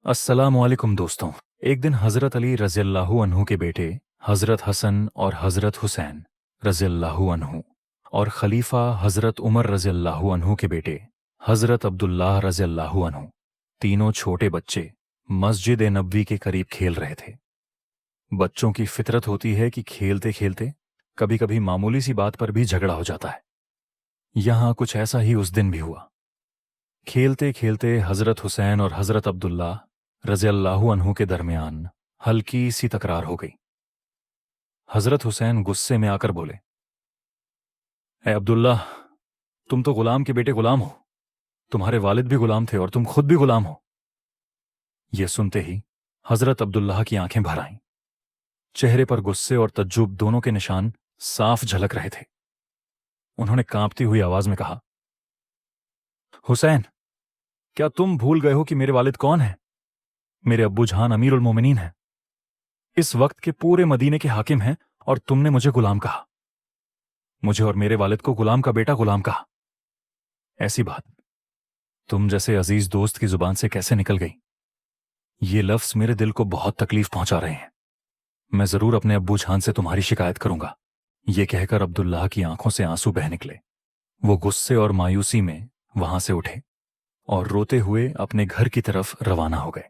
अस्सलामुअलैकुम दोस्तों। एक दिन हज़रत अली रज़ियल्लाहु अन्हु के बेटे हज़रत हसन और हज़रत हुसैन रज़ियल्लाहु अन्हु और खलीफा हज़रत उमर रज़ियल्लाहु अन्हु के बेटे हज़रत अब्दुल्लाह रज़ियल्लाहु अन्हु तीनों छोटे बच्चे मस्जिद नबवी के करीब खेल रहे थे। बच्चों की फितरत होती है कि खेलते खेलते कभी कभी मामूली सी बात पर भी झगड़ा हो जाता है। यहाँ कुछ ऐसा ही उस दिन भी हुआ। खेलते खेलते हज़रत हुसैन और हज़रत अब्दुल्लाह रज़ियल्लाहु अन्हु के दरमियान हल्की सी तकरार हो गई। हज़रत हुसैन गुस्से में आकर बोले, ए अब्दुल्लाह, तुम तो गुलाम के बेटे गुलाम हो। तुम्हारे वालिद भी गुलाम थे और तुम खुद भी गुलाम हो। यह सुनते ही हज़रत अब्दुल्लाह की आंखें भर आईं। चेहरे पर गुस्से और तज्जुब दोनों के निशान साफ झलक रहे थे। उन्होंने कांपती हुई आवाज में कहा, हुसैन, क्या तुम भूल गए हो कि मेरे वालिद कौन हैं? मेरे अब्बू जान अमीरुल मोमिनीन हैं। इस वक्त के पूरे मदीने के हाकिम हैं और तुमने मुझे गुलाम कहा। मुझे और मेरे वालिद को गुलाम का बेटा गुलाम कहा। ऐसी बात तुम जैसे अजीज दोस्त की जुबान से कैसे निकल गई? ये लफ्ज मेरे दिल को बहुत तकलीफ पहुंचा रहे हैं। मैं जरूर अपने अब्बू जान से तुम्हारी शिकायत करूंगा। ये कहकर अब्दुल्लाह की आंखों से आंसू बह निकले। वो गुस्से और मायूसी में वहां से उठे और रोते हुए अपने घर की तरफ रवाना हो गए।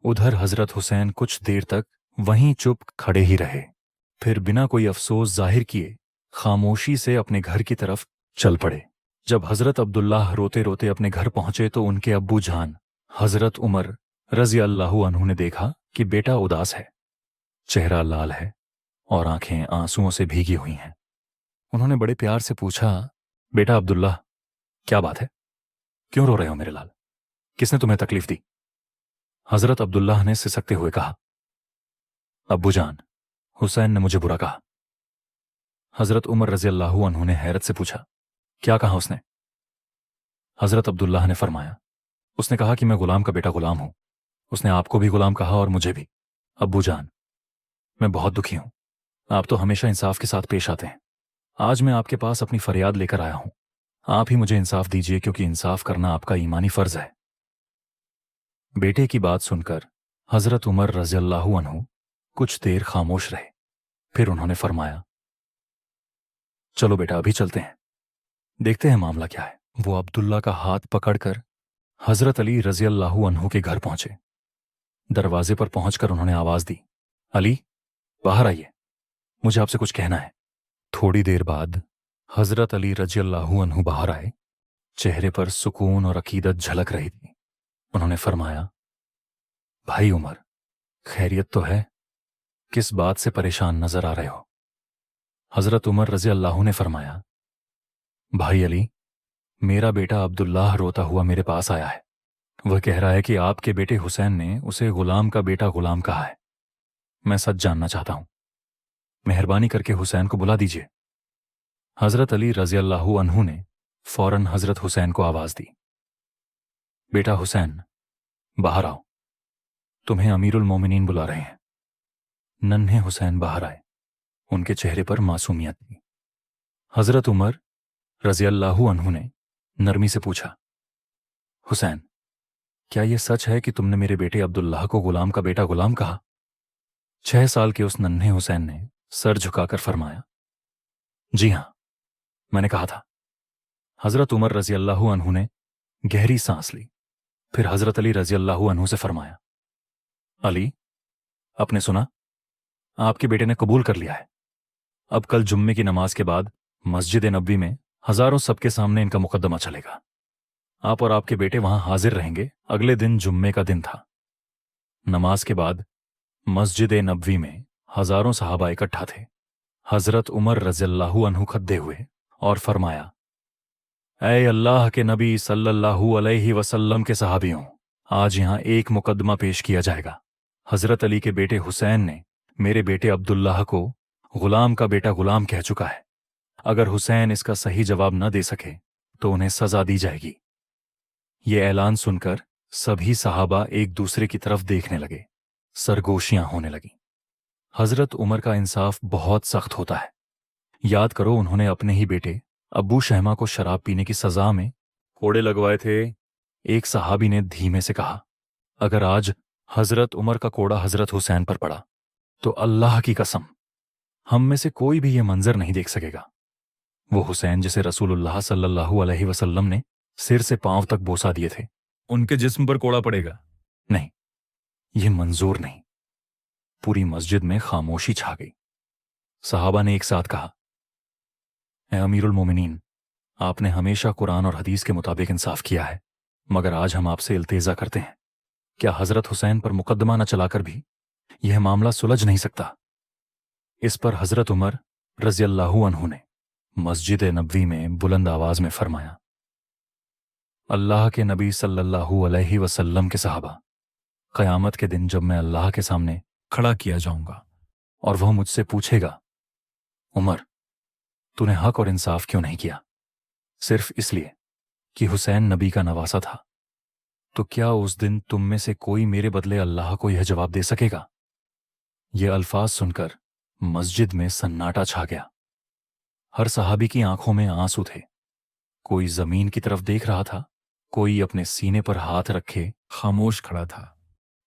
उधर हजरत हुसैन कुछ देर तक वहीं चुप खड़े ही रहे, फिर बिना कोई अफसोस जाहिर किए खामोशी से अपने घर की तरफ चल पड़े। जब हजरत अब्दुल्लाह रोते रोते अपने घर पहुंचे तो उनके अब्बू जान हजरत उमर रज़ियल्लाहु अन्हु ने देखा कि बेटा उदास है, चेहरा लाल है और आंखें आंसुओं से भीगी हुई हैं। उन्होंने बड़े प्यार से पूछा, बेटा अब्दुल्लाह, क्या बात है? क्यों रो रहे हो मेरे लाल? किसने तुम्हें तकलीफ दी? हजरत अब्दुल्लाह ने सिसकते हुए कहा, अब्बू जान, हुसैन ने मुझे बुरा कहा। हजरत उमर रज़ियल्लाहु अन्हु ने हैरत से पूछा, क्या कहा उसने? हजरत अब्दुल्लाह ने फरमाया, उसने कहा कि मैं गुलाम का बेटा गुलाम हूं। उसने आपको भी गुलाम कहा और मुझे भी। अब्बू जान, मैं बहुत दुखी हूं। आप तो हमेशा इंसाफ के साथ पेश आते हैं। आज मैं आपके पास अपनी फरियाद लेकर आया हूं। आप ही मुझे इंसाफ दीजिए, क्योंकि इंसाफ करना आपका ईमानी फर्ज है। बेटे की बात सुनकर हजरत उमर रज़ियल्लाहु अन्हु कुछ देर खामोश रहे। फिर उन्होंने फरमाया, चलो बेटा, अभी चलते हैं, देखते हैं मामला क्या है। वो अब्दुल्ला का हाथ पकड़कर हजरत अली रज़ियल्लाहु अन्हु के घर पहुंचे। दरवाजे पर पहुंचकर उन्होंने आवाज दी, अली, बाहर आइए, मुझे आपसे कुछ कहना है। थोड़ी देर बाद हजरत अली रज़ियल्लाहु अन्हु बाहर आए। चेहरे पर सुकून और अकीदत झलक रही थी। उन्होंने फरमाया, भाई उमर, खैरियत तो है? किस बात से परेशान नजर आ रहे हो? हजरत उमर रज़ियल्लाहु ने फरमाया, भाई अली, मेरा बेटा अब्दुल्लाह रोता हुआ मेरे पास आया है। वह कह रहा है कि आपके बेटे हुसैन ने उसे गुलाम का बेटा गुलाम कहा है। मैं सच जानना चाहता हूं। मेहरबानी करके हुसैन को बुला दीजिए। हजरत अली रज़ियल्लाहु अन्हु ने फौरन हजरत हुसैन को आवाज दी, बेटा हुसैन, बाहर आओ, तुम्हें अमीरुल मोमिनीन बुला रहे हैं। नन्हे हुसैन बाहर आए। उनके चेहरे पर मासूमियत थी। हजरत उमर रज़ियल्लाहु अन्हु ने नरमी से पूछा, हुसैन, क्या यह सच है कि तुमने मेरे बेटे अब्दुल्लाह को गुलाम का बेटा गुलाम कहा? 6 साल के उस नन्हे हुसैन ने सर झुकाकर फरमाया, जी हां, मैंने कहा था। हजरत उमर रज़ियल्लाहु अन्हु ने गहरी सांस ली। फिर हजरत अली रज़ियल्लाहु अन्हु से फरमाया, अली, आपने सुना, आपके बेटे ने कबूल कर लिया है। अब कल जुम्मे की नमाज के बाद मस्जिद नबवी में हजारों सबके सामने इनका मुकद्दमा चलेगा। आप और आपके बेटे वहां हाजिर रहेंगे। अगले दिन जुम्मे का दिन था। नमाज के बाद मस्जिद नबवी में हजारों सहाबा इकट्ठा थे। हजरत उमर रज़ियल्लाहु अन्हु खद्दे हुए और फरमाया, ऐ अल्लाह के नबी सल्लल्लाहु अलैहि वसल्लम के सहाबियों, आज यहां एक मुकद्दमा पेश किया जाएगा। हजरत अली के बेटे हुसैन ने मेरे बेटे अब्दुल्लाह को गुलाम का बेटा गुलाम कह चुका है। अगर हुसैन इसका सही जवाब न दे सके तो उन्हें सजा दी जाएगी। ये ऐलान सुनकर सभी सहाबा एक दूसरे की तरफ देखने लगे। सरगोशियां होने लगी। हजरत उमर का इंसाफ बहुत सख्त होता है। याद करो, उन्होंने अपने ही बेटे अब्बू शहमा को शराब पीने की सजा में कोड़े लगवाए थे। एक सहाबी ने धीमे से कहा, अगर आज हजरत उमर का कोड़ा हजरत हुसैन पर पड़ा तो अल्लाह की कसम हम में से कोई भी ये मंजर नहीं देख सकेगा। वो हुसैन जिसे रसूलुल्लाह सल्लल्लाहु अलैहि वसल्लम ने सिर से पांव तक बोसा दिए थे, उनके जिस्म पर कोड़ा पड़ेगा। नहीं, ये मंजूर नहीं। पूरी मस्जिद में खामोशी छा गई। सहाबा ने एक साथ कहा, ए अमीरुल मोमिनीन, आपने हमेशा कुरान और हदीस के मुताबिक इंसाफ किया है, मगर आज हम आपसे इल्तेजा करते हैं, क्या हजरत हुसैन पर मुकदमा न चलाकर भी यह मामला सुलझ नहीं सकता? इस पर हजरत उमर रज़ियल्लाहु अन्हु ने मस्जिद नबवी में बुलंद आवाज में फरमाया, अल्लाह के नबी सल्लल्लाहु अलैहि वसल्लम के सहाबा, क़यामत के दिन जब मैं अल्लाह के सामने खड़ा किया जाऊंगा और वह मुझसे पूछेगा, उमर, तूने हक और इंसाफ क्यों नहीं किया? सिर्फ इसलिए कि हुसैन नबी का नवासा था, तो क्या उस दिन तुम में से कोई मेरे बदले अल्लाह को यह जवाब दे सकेगा? ये अल्फाज सुनकर मस्जिद में सन्नाटा छा गया। हर सहाबी की आंखों में आंसू थे। कोई जमीन की तरफ देख रहा था, कोई अपने सीने पर हाथ रखे खामोश खड़ा था।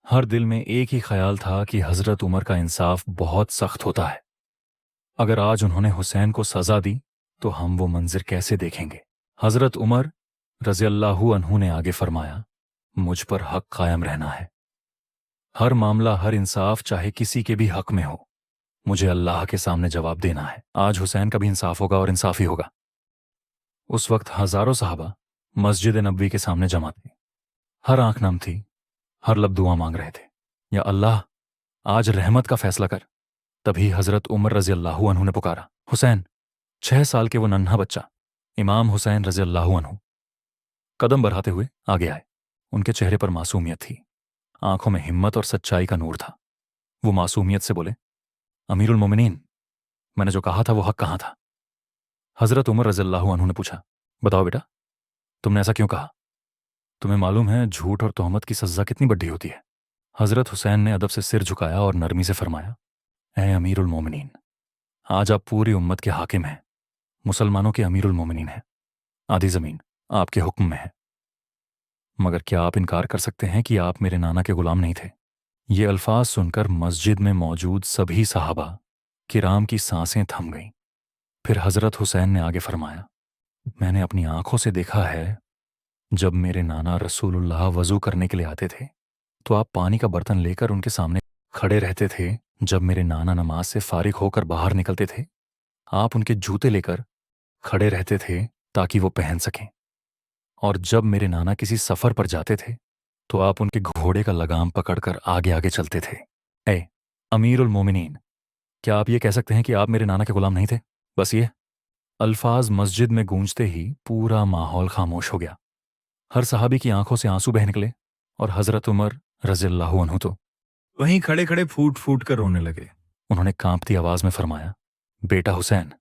हर दिल में एक ही ख्याल था कि हजरत उमर का इंसाफ बहुत सख्त होता है। अगर आज उन्होंने हुसैन को सजा दी तो हम वो मंजिर कैसे देखेंगे? हजरत उमर रज़ियल्लाहु अन्हु ने आगे फरमाया, मुझ पर हक कायम रहना है। हर मामला, हर इंसाफ चाहे किसी के भी हक में हो, मुझे अल्लाह के सामने जवाब देना है। आज हुसैन का भी इंसाफ होगा और इंसाफ ही होगा। उस वक्त हजारों सहाबा मस्जिद नबवी के सामने जमा थे। हर आंख नम थी, हर लब दुआ मांग रहे थे, या अल्लाह आज रहमत का फैसला कर। तभी हजरत उमर रज़ियल्लाहु अन्हु ने पुकारा, हुसैन। 6 साल के वो नन्हा बच्चा इमाम हुसैन रज़ियल्लाहु अन्हु कदम बढ़ाते हुए आगे आए। उनके चेहरे पर मासूमियत थी, आंखों में हिम्मत और सच्चाई का नूर था। वो मासूमियत से बोले, अमीरुल मोमिनीन, मैंने जो कहा था वो हक कहाँ था? हजरत उमर रज़ियल्लाहु अन्हु ने पूछा, बताओ बेटा, तुमने ऐसा क्यों कहा? तुम्हें मालूम है झूठ और तोहमत की सजा कितनी बड़ी होती है? हजरत हुसैन ने अदब से सिर झुकाया और नरमी से फरमाया, ए अमीरुल मोमिनीन, आज आप पूरी उम्मत के हाकिम हैं, मुसलमानों के अमीरुल मोमिनीन हैं। आधी जमीन आपके हुक्म में है, मगर क्या आप इनकार कर सकते हैं कि आप मेरे नाना के गुलाम नहीं थे? ये अल्फाज सुनकर मस्जिद में मौजूद सभी सहाबा किराम की सांसें थम गईं। फिर हजरत हुसैन ने आगे फरमाया, मैंने अपनी आंखों से देखा है, जब मेरे नाना रसूलुल्लाह वजू करने के लिए आते थे तो आप पानी का बर्तन लेकर उनके सामने खड़े रहते थे। जब मेरे नाना नमाज से फारिग होकर बाहर निकलते थे, आप उनके जूते लेकर खड़े रहते थे ताकि वो पहन सकें। और जब मेरे नाना किसी सफर पर जाते थे तो आप उनके घोड़े का लगाम पकड़कर आगे आगे चलते थे। ए अमीरुल मोमिनीन, क्या आप ये कह सकते हैं कि आप मेरे नाना के गुलाम नहीं थे? बस ये अल्फाज मस्जिद में गूंजते ही पूरा माहौल खामोश हो गया। हर सहाबी की आंखों से आंसू बह निकले और हजरत उमर रज़ियल्लाहु अन्हु तो वहीं खड़े खड़े फूट फूट कर रोने लगे। उन्होंने कांपती आवाज में फरमाया, बेटा हुसैन,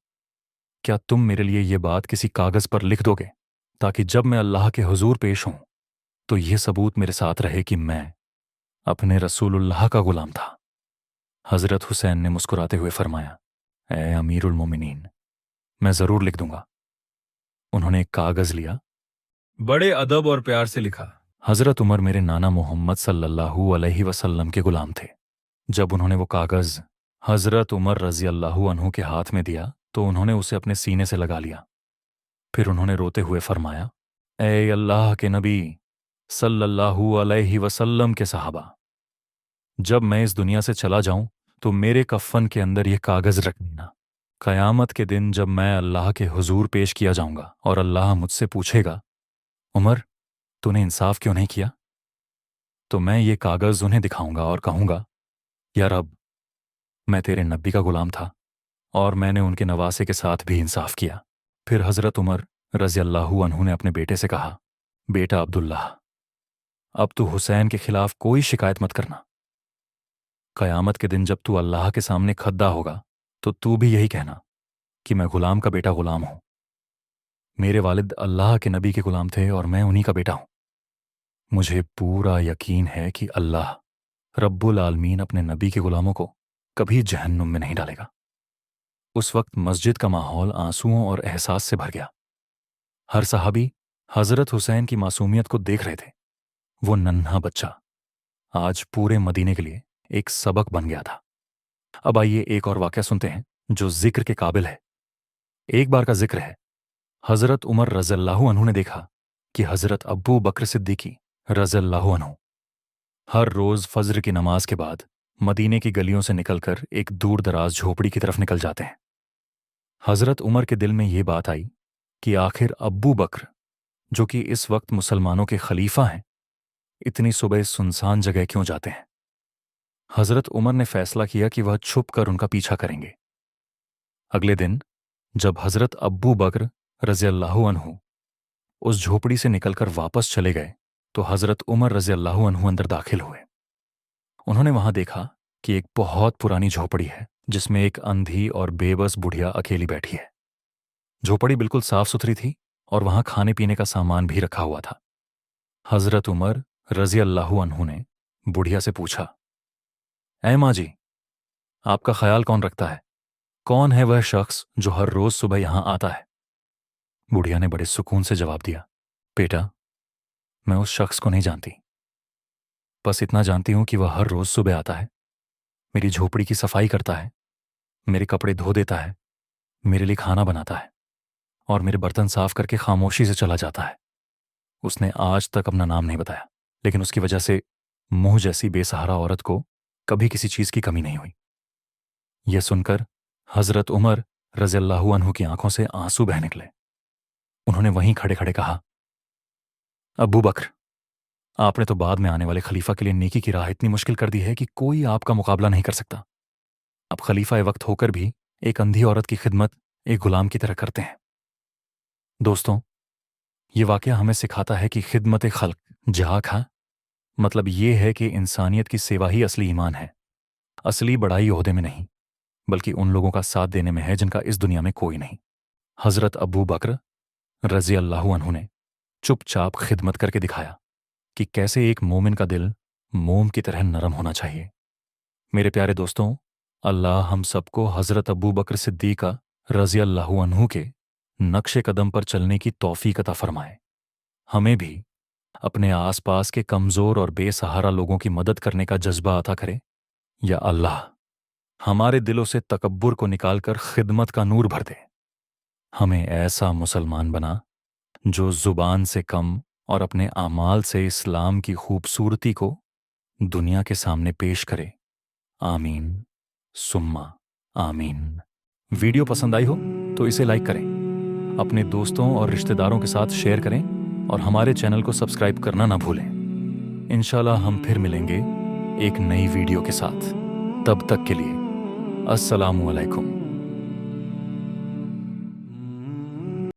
क्या तुम मेरे लिए ये बात किसी कागज पर लिख दोगे ताकि जब मैं अल्लाह के हुजूर पेश हूं तो यह सबूत मेरे साथ रहे कि मैं अपने रसूलुल्लाह का गुलाम था? हजरत हुसैन ने मुस्कुराते हुए फरमाया, ए अमीरुल मोमिनीन, मैं जरूर लिख दूंगा। उन्होंने एक कागज लिया, बड़े अदब और प्यार से लिखा, हजरत उमर मेरे नाना मोहम्मद सल्लल्लाहु अलैहि वसल्लम के गुलाम थे। जब उन्होंने वो कागज हजरत उमर रज़ियल्लाहु अन्हु के हाथ में दिया तो उन्होंने उसे अपने सीने से लगा लिया। फिर उन्होंने रोते हुए फरमाया, ए अल्लाह के नबी सल्लल्लाहु अलैहि वसल्लम के सहाबा, जब मैं इस दुनिया से चला जाऊं तो मेरे कफ़न के अंदर यह कागज रख देना। क़यामत के दिन जब मैं अल्लाह के हुजूर पेश किया जाऊंगा और अल्लाह मुझसे पूछेगा, उमर, तूने इंसाफ क्यों नहीं किया, तो मैं ये कागज उन्हें दिखाऊंगा और कहूंगा, या रब, मैं तेरे नबी का गुलाम था और मैंने उनके नवासे के साथ भी इंसाफ किया। फिर हजरत उमर रज़ियल्लाहु अन्हु ने अपने बेटे से कहा, बेटा अब्दुल्लाह, अब तू हुसैन के खिलाफ कोई शिकायत मत करना। क़यामत के दिन जब तू अल्लाह के सामने खद्दा होगा तो तू भी यही कहना कि मैं गुलाम का बेटा गुलाम हूं। मेरे वालिद अल्लाह के नबी के गुलाम थे और मैं उन्हीं का बेटा हूं। मुझे पूरा यकीन है कि अल्लाह रब्बुल आलमीन अपने नबी के गुलामों को कभी जहन्नुम में नहीं डालेगा। उस वक्त मस्जिद का माहौल आंसुओं और एहसास से भर गया। हर सहाबी हजरत हुसैन की मासूमियत को देख रहे थे। वो नन्हा बच्चा आज पूरे मदीने के लिए एक सबक बन गया था। अब आइए एक और वाकया सुनते हैं जो जिक्र के काबिल है। एक बार का जिक्र है, हजरत उमर रज़ियल्लाहु अन्हु ने देखा कि हजरत अब्बू बकर सिद्दीकी रज़ियल्लाहु अन्हु हर रोज फज्र की नमाज के बाद मदीने की गलियों से निकलकर एक दूर दराज झोपड़ी की तरफ निकल जाते हैं। हजरत उमर के दिल में ये बात आई कि आखिर अब्बू बकर, जो कि इस वक्त मुसलमानों के खलीफा हैं, इतनी सुबह सुनसान जगह क्यों जाते हैं। हजरत उमर ने फैसला किया कि वह छुप कर उनका पीछा करेंगे। अगले दिन जब हजरत अब्बू बकर रज़ियल्लाहु अन्हु उस झोपड़ी से निकलकर वापस चले गए तो हजरत उमर रज़ियल्लाहु अन्हु अंदर दाखिल हुए। उन्होंने वहां देखा कि एक बहुत पुरानी झोपड़ी है जिसमें एक अंधी और बेबस बुढ़िया अकेली बैठी है। झोपड़ी बिल्कुल साफ सुथरी थी और वहां खाने पीने का सामान भी रखा हुआ था। हजरत उमर रज़ियल्लाहु अन्हु ने बुढ़िया से पूछा, ऐ माँ जी, आपका ख्याल कौन रखता है? कौन है वह शख्स जो हर रोज सुबह यहां आता है? बुढ़िया ने बड़े सुकून से जवाब दिया, बेटा, मैं उस शख्स को नहीं जानती, बस इतना जानती हूं कि वह हर रोज सुबह आता है, मेरी झोपड़ी की सफाई करता है, मेरे कपड़े धो देता है, मेरे लिए खाना बनाता है और मेरे बर्तन साफ करके खामोशी से चला जाता है। उसने आज तक अपना नाम नहीं बताया, लेकिन उसकी वजह से मुंह जैसी बेसहारा औरत को कभी किसी चीज की कमी नहीं हुई। यह सुनकर हजरत उमर रज़ियल्लाहु अन्हु की आंखों से आंसू बह निकले। उन्होंने वहीं खड़े खड़े कहा, अब्बू बकर, आपने तो बाद में आने वाले खलीफा के लिए नेकी की राह इतनी मुश्किल कर दी है कि कोई आपका मुकाबला नहीं कर सकता। अब खलीफा वक्त होकर भी एक अंधी औरत की खिदमत एक गुलाम की तरह करते हैं। दोस्तों, ये वाकया हमें सिखाता है कि खिदमत खल्क जहाँ खा मतलब ये है कि इंसानियत की सेवा ही असली ईमान है। असली बड़ाई ओहदे में नहीं, बल्कि उन लोगों का साथ देने में है जिनका इस दुनिया में कोई नहीं। हजरत अब्बू बकर रज़ियल्लाहु अन्हु ने चुपचाप खिदमत करके दिखाया कि कैसे एक मोमिन का दिल मोम की तरह नरम होना चाहिए। मेरे प्यारे दोस्तों, अल्लाह हम सबको हजरत अब्बू बकर सिद्दीका रज़ियल्लाहु अन्हु के नक्शे कदम पर चलने की तौफीक अता फरमाए। हमें भी अपने आसपास के कमजोर और बेसहारा लोगों की मदद करने का जज्बा अता करे। या अल्लाह हमारे दिलों से तकब्बुर को निकालकर खिदमत का नूर भर दे। हमें ऐसा मुसलमान बना जो जुबान से कम और अपने आमाल से इस्लाम की खूबसूरती को दुनिया के सामने पेश करे। आमीन सुम्मा आमीन। वीडियो पसंद आई हो तो इसे लाइक करें, अपने दोस्तों और रिश्तेदारों के साथ शेयर करें और हमारे चैनल को सब्सक्राइब करना ना भूलें। इंशाल्लाह हम फिर मिलेंगे एक नई वीडियो के साथ। तब तक के लिए अस्सलामु अलैकुम।